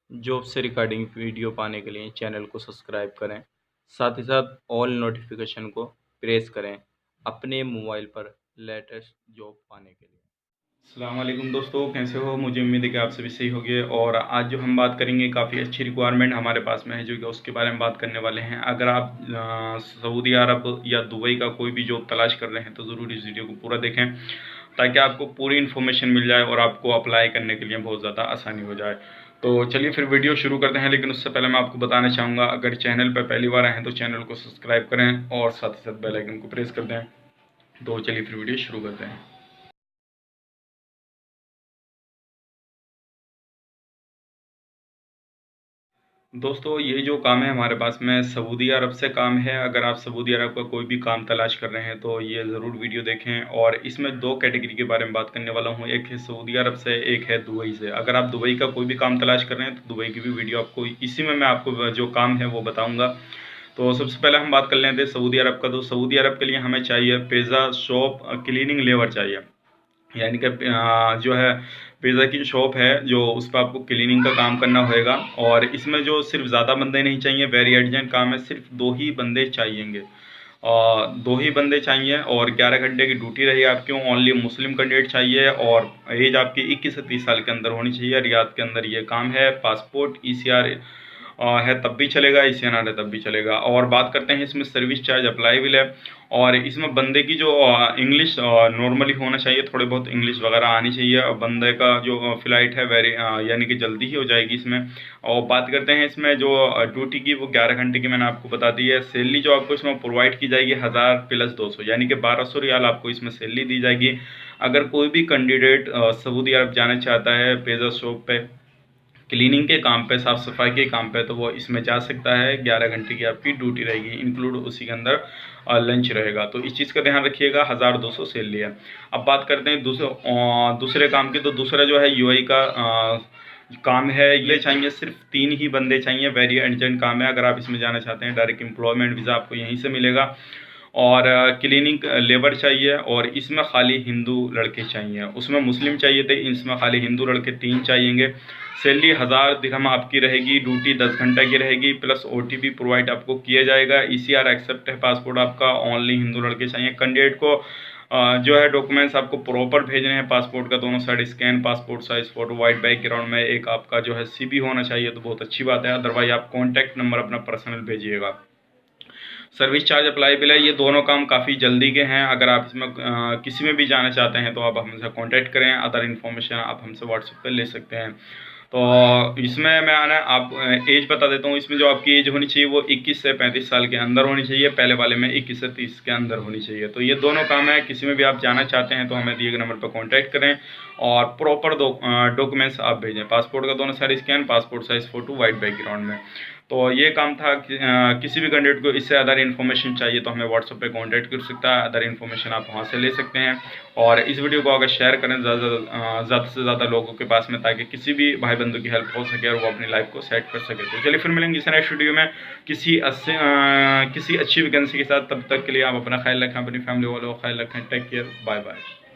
Job से regarding video पाने के लिए चैनल को सब्सक्राइब करें। साथ ही साथ ऑल नोटिफिकेशन को प्रेस करें अपने मोबाइल पर लेटेस्ट जॉब पाने के लिए। अस्सलाम वालेकुम दोस्तों, कैसे हो? मुझे उम्मीद है कि आप सभी सही होंगे। और आज जो हम बात करेंगे काफ़ी अच्छी रिक्वायरमेंट हमारे पास में है जो कि उसके बारे में बात करने वाले हैं। अगर आप सऊदी अरब या दुबई का कोई भी जॉब तलाश कर रहे हैं तो ज़रूर इस वीडियो को पूरा देखें ताकि आपको पूरी इन्फॉर्मेशन मिल जाए और आपको अप्लाई करने के लिए बहुत ज़्यादा आसानी हो जाए। तो चलिए फिर वीडियो शुरू करते हैं, लेकिन उससे पहले मैं आपको बताना चाहूँगा, अगर चैनल पर पहली बार आए हैं तो चैनल को सब्सक्राइब करें और साथ ही साथ बेल आइकन को प्रेस कर दें। तो चलिए फिर वीडियो शुरू करते हैं। दोस्तों, ये जो काम है हमारे पास में सऊदी अरब से काम है। अगर आप सऊदी अरब का कोई भी काम तलाश कर रहे हैं तो ये ज़रूर वीडियो देखें। और इसमें दो कैटेगरी के बारे में बात करने वाला हूँ, एक है सऊदी अरब से, एक है दुबई से। अगर आप दुबई का कोई भी काम तलाश कर रहे हैं तो दुबई की भी वीडियो आपको इसी में मैं आपको जो काम है वो बताऊँगा। तो सबसे पहले हम बात कर लेते हैं सऊदी अरब का। तो सऊदी अरब के लिए हमें चाहिए पिज़्ज़ा शॉप क्लीनिंग लेबर चाहिए, यानी कि जो है पिज़्ज़ा की शॉप है जो उस पर आपको क्लीनिंग का काम करना होएगा। और इसमें जो सिर्फ ज़्यादा बंदे नहीं चाहिए, वेरी अर्जेंट काम है, सिर्फ 2 ही बंदे चाहिएंगे। और 2 ही बंदे चाहिए और 11 घंटे की ड्यूटी रही आपकी। ओनली मुस्लिम कैंडिडेट चाहिए और एज आपकी 21 से 30 साल के अंदर होनी चाहिए। रियाद के अंदर ये काम है। पासपोर्ट ECR है तब भी चलेगा, ECNR है तब भी चलेगा। और बात करते हैं इसमें सर्विस चार्ज अप्लाईबल है। और इसमें बंदे की जो इंग्लिश नॉर्मली होना चाहिए, थोड़े बहुत इंग्लिश वगैरह आनी चाहिए। और बंदे का जो फ़्लाइट है वेरी यानी कि जल्दी ही हो जाएगी इसमें। और बात करते हैं इसमें जो ड्यूटी की, वो 11 घंटे की मैंने आपको बता दी है। सैलरी जो आपको इसमें प्रोवाइड की जाएगी 1000 + 200, यानी कि 1200 रियाल आपको इसमें सैलरी दी जाएगी। अगर कोई भी कैंडिडेट सऊदी अरब जाना चाहता है पिज़्ज़ा शॉप पे क्लीनिंग के काम पे, साफ़ सफाई के काम पे, तो वो इसमें जा सकता है। 11 घंटे की आपकी ड्यूटी रहेगी, इंक्लूड उसी के अंदर लंच रहेगा। तो इस चीज़ का ध्यान रखिएगा। 1200 सैलरी है। अब बात करते हैं दूसरे काम की। तो दूसरा जो है UAE का काम है। ये चाहिए, सिर्फ 3 ही बंदे चाहिए। वेरी अर्जेंट काम है। अगर आप इसमें जाना चाहते हैं डायरेक्ट एम्प्लॉयमेंट वीज़ा आपको यहीं से मिलेगा। और क्लीनिंग लेबर चाहिए और इसमें खाली हिंदू लड़के चाहिए। उसमें मुस्लिम चाहिए थे, इसमें खाली हिंदू लड़के 3 चाहिएंगे। सैलरी 1000 दिरहम आपकी रहेगी। ड्यूटी 10 घंटे की रहेगी, प्लस OTP प्रोवाइड आपको किया जाएगा। ECR एक्सेप्ट है। पासपोर्ट आपका ओनली हिंदू लड़के चाहिए। कैंडिडेट को जो है डॉक्यूमेंट्स आपको प्रॉपर भेजने हैं। पासपोर्ट का दोनों side scan, passport size photo, white background में एक आपका जो है CV होना चाहिए, तो बहुत अच्छी बात है। अदरवाइज आप कॉन्टैक्ट नंबर अपना पर्सनल भेजिएगा। सर्विस चार्ज अप्लाईबल है। ये दोनों काम काफ़ी जल्दी के हैं। अगर आप इसमें किसी में भी जाना चाहते हैं तो आप हमसे कांटेक्ट करें। अदर इन्फॉर्मेशन आप हमसे व्हाट्सएप पर ले सकते हैं। तो इसमें मैं आना आप एज बता देता हूँ। इसमें जो आपकी एज होनी चाहिए वो 21 से 35 साल के अंदर होनी चाहिए। पहले वाले में 21 से 30 के अंदर होनी चाहिए। तो ये दोनों काम है। किसी में भी आप जाना चाहते हैं तो हमें दिए गए नंबर पर कॉन्टैक्ट करें और प्रॉपर डॉक्यूमेंट्स आप भेजें। पासपोर्ट का दोनों side scan, passport size photo, white background में। तो ये काम था। किसी भी कैंडिडेट को इससे अदर इन्फॉर्मेशन चाहिए तो हमें व्हाट्सएप पे कांटेक्ट कर सकता है। अदर इन्फॉर्मेशन आप वहाँ से ले सकते हैं। और इस वीडियो को अगर शेयर करें ज़्यादा से ज़्यादा लोगों के पास में, ताकि किसी भी भाई बंधु की हेल्प हो सके और वो अपनी लाइफ को सेट कर सके। तो चलिए फिर मिलेंगे इस नेक्स्ट वीडियो में किसी अच्छी वैकेंसी के साथ। तब तक के लिए आप अपना ख्याल रखें, अपनी फैमिली वालों का ख्याल रखें। Take care, bye bye.